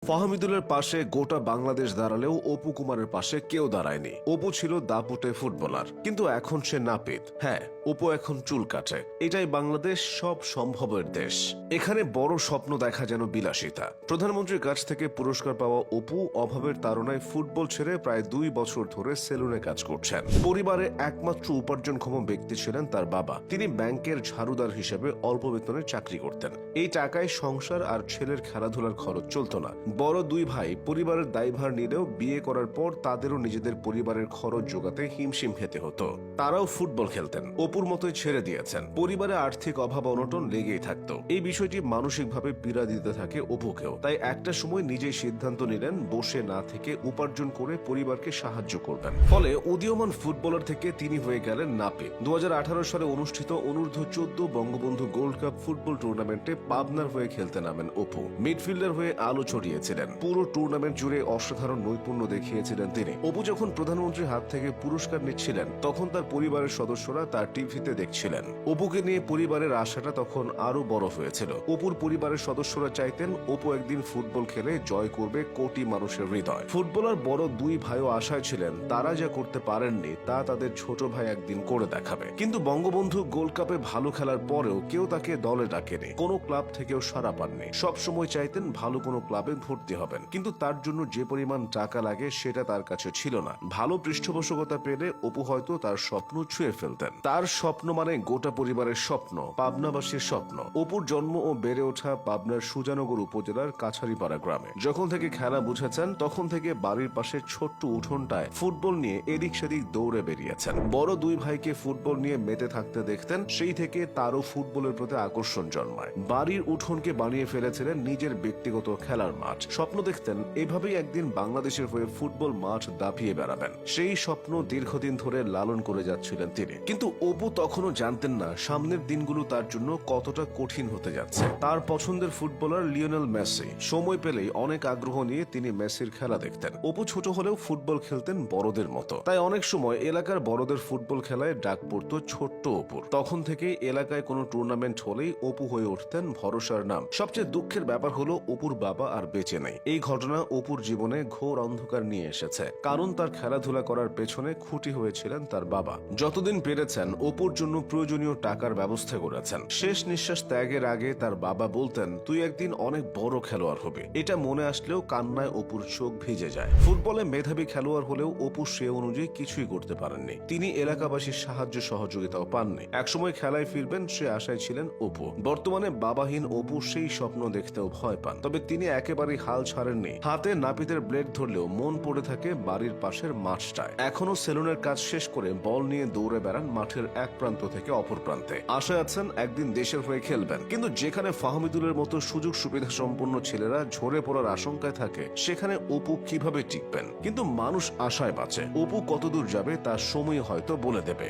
ফাহমিদুলের পাশে গোটা বাংলাদেশ দাঁড়ালেও অপু কুমারের পাশে কেউ দাঁড়ায়নি। অপু ছিল দাপুটে ফুটবলার, কিন্তু এখন সে নাপিত। হ্যাঁ, অপু এখন চুল কাটে। এটাই বাংলাদেশ, সব সম্ভবের দেশ। এখানে বড় স্বপ্ন দেখা যেন বিলাসিতা। প্রধানমন্ত্রীর কাছ থেকে পুরস্কার পাওয়া অপু অভাবের তাড়নায় ফুটবল ছেড়ে প্রায় 2 বছর ধরে সেলুনে কাজ করছেন। পরিবারে একমাত্র উপার্জনক্ষম ব্যক্তি ছিলেন তার বাবা। তিনি ব্যাংকের ঝাড়ুদার হিসেবে অল্প বেতনে চাকরি করতেন। এই টাকায় সংসার আর ছেলের খেলাধুলার খরচ চলত না। বড় 2 ভাই পরিবারের দায়ভার নিলেও বিয়ে করার পর তাদেরও নিজেদের পরিবারের খরচ জোগাতে হিমশিম খেতে হতো। তারাও ফুটবল খেলতেন, অপুর মতোই ছেড়ে দিয়েছেন। পরিবারে আর্থিক অভাব অনটন লেগেই থাকতো। এই বিষয়টি মানসিকভাবে পীড়া দিতে থাকে অপুকেও। তাই একটা সময় নিজেই সিদ্ধান্ত নিলেন বসে না থেকে উপার্জন করে পরিবারকে সাহায্য করবেন। ফলে উদীয়মান ফুটবলার থেকে তিনি হয়ে গেলেন নাপিত। 2018 সালে অনুষ্ঠিত অনূর্ধ্ব 14 বঙ্গবন্ধু গোল্ড কাপ ফুটবল টুর্নামেন্টে পাবনার হয়ে খেলতে নামেন অপু। মিডফিল্ডার হয়ে আলো ছড়িয়েছিলেন। পুরো টুর্নামেন্ট জুড়ে অসাধারণ নৈপুণ্য দেখিয়েছিলেন তিনি। অপু যখন প্রধানমন্ত্রীর হাত থেকে পুরস্কার নিচ্ছিলেন, তখন তার পরিবারের সদস্যরা তার টিভিতে দেখছিলেন। অপুকে নিয়ে পরিবারের আশাটা তখন আরো বড় হয়েছিল। অপুর পরিবারের সদস্যরা চাইতেন অপু একদিন ফুটবল খেলে জয় করবে কোটি মানুষের হৃদয়। ফুটবলার বড় 2 ভাইও আশায় ছিলেন তারা যা করতে পারেননি তা তাদের ছোট ভাই একদিন করে দেখাবে। কিন্তু বঙ্গবন্ধু গোল্ড কাপে ভালো খেলার পরেও কেউ তাকে দলে ডাকেনি, কোনো ক্লাব থেকেও সাড়া পাননি। সব সময় চাইতেন ভালো কোনো ক্লাবে ভর্তি হবেন, কিন্তু তার জন্য যে পরিমাণ টাকা লাগে সেটা তার কাছে ছিল না। ভালো পৃষ্ঠপোষকতা পেলে অপু হয়তো তার স্বপ্ন ছুঁয়ে ফেলতেন। তার স্বপ্ন মানে গোটা পরিবারের স্বপ্ন, পাবনাবাসীর স্বপ্ন। অপুর জন্ম ও বেড়ে ওঠা পাবনার সুজানগর উপজেলার কাছারিপাড়া গ্রামে। যখন থেকে খেলা বুঝেছেন তখন থেকে বাড়ির পাশে ছোট্ট উঠোনটায় ফুটবল নিয়ে এদিক সেদিক দৌড়ে বেরিয়েছেন। বড় 2 ভাইকে ফুটবল নিয়ে মেতে থাকতে দেখতেন, সেই থেকে তারও ফুটবলের প্রতি আকর্ষণ জন্মায়। বাড়ির উঠোনকে বানিয়ে ফেলেছিলেন নিজের ব্যক্তিগত খেলার মাঠ। স্বপ্ন দেখতেন এভাবেই একদিন বাংলাদেশের হয়ে ফুটবল মাঠ দাপিয়ে বেড়াবেন। সেই স্বপ্ন দীর্ঘদিন ধরে লালন করে যাচ্ছিলেন তিনি। কিন্তু অপু তখনও জানতেন না সামনের দিনগুলো তার জন্য কতটা কঠিন হতে যাচ্ছে। তার পছন্দের ফুটবলার লিওনেল মেসি। সময় পেলেই অনেক আগ্রহ নিয়ে তিনি মেসির খেলা দেখতেন। অপু ছোট হলেও ফুটবল খেলতেন বড়দের মতো, তাই অনেক সময় এলাকার বড়দের ফুটবল খেলায় ডাক পড়তো ছোট্ট অপুর। তখন থেকেই এলাকায় কোনো টুর্নামেন্ট হলেই অপু হয়ে উঠতেন ভরসার নাম। সবচেয়ে দুঃখের ব্যাপার হলো অপুর বাবা আর বেঁচে নেই। এই ঘটনা অপুর জীবনে ঘোর অন্ধকার নিয়ে এসেছে, কারণ তার খেলাধুলা করার পেছনে খুঁটি হয়েছিলেন তার বাবা। যতদিন পেরেছেন অপুর জন্য প্রয়োজনীয় টাকার ব্যবস্থা করেছেন। শেষ নিঃশ্বাস ত্যাগের আগে তার বাবা বলতেন, তুই একদিন অনেক বড় খেলোয়াড় হবে। এটা মনে আসলেও কান্নায় অপুর চোখ ভিজে যায়। ফুটবলে মেধাবী খেলোয়াড় হলেও অপু সে অনুযায়ী কিছুই করতে পারেননি। তিনি এলাকাবাসীর সাহায্য সহযোগিতাও পাননি। একসময় খেলায় ফিরবেন সে আশায় ছিলেন অপু। বর্তমানে বাবাহীন অপু সেই স্বপ্ন দেখতেও ভয় পান। তবে তিনি একেবারেই হাল ছাড়েননি। হাতে নাপিতের ব্লেড ধরলেও মন পড়ে থাকে বাড়ির পাশের মাঠটায়। এখনো সেলুনের কাজ শেষ করে বল নিয়ে দৌড়ে বেড়ান মাঠের এক প্রান্ত থেকে অপর প্রান্তে। আশায় আছেন একদিন দেশের হয়ে খেলবেন। কিন্তু যেখানে ফাহমিদুলের মতো সুযোগ সুবিধা সম্পন্ন ছেলেরা ঝরে পড়ার আশঙ্কায় থাকে, সেখানে অপু কিভাবে টিকবেন? কিন্তু মানুষ আশায় বাঁচে। অপু কতদূর যাবে তার সময় হয়তো বলে দেবে।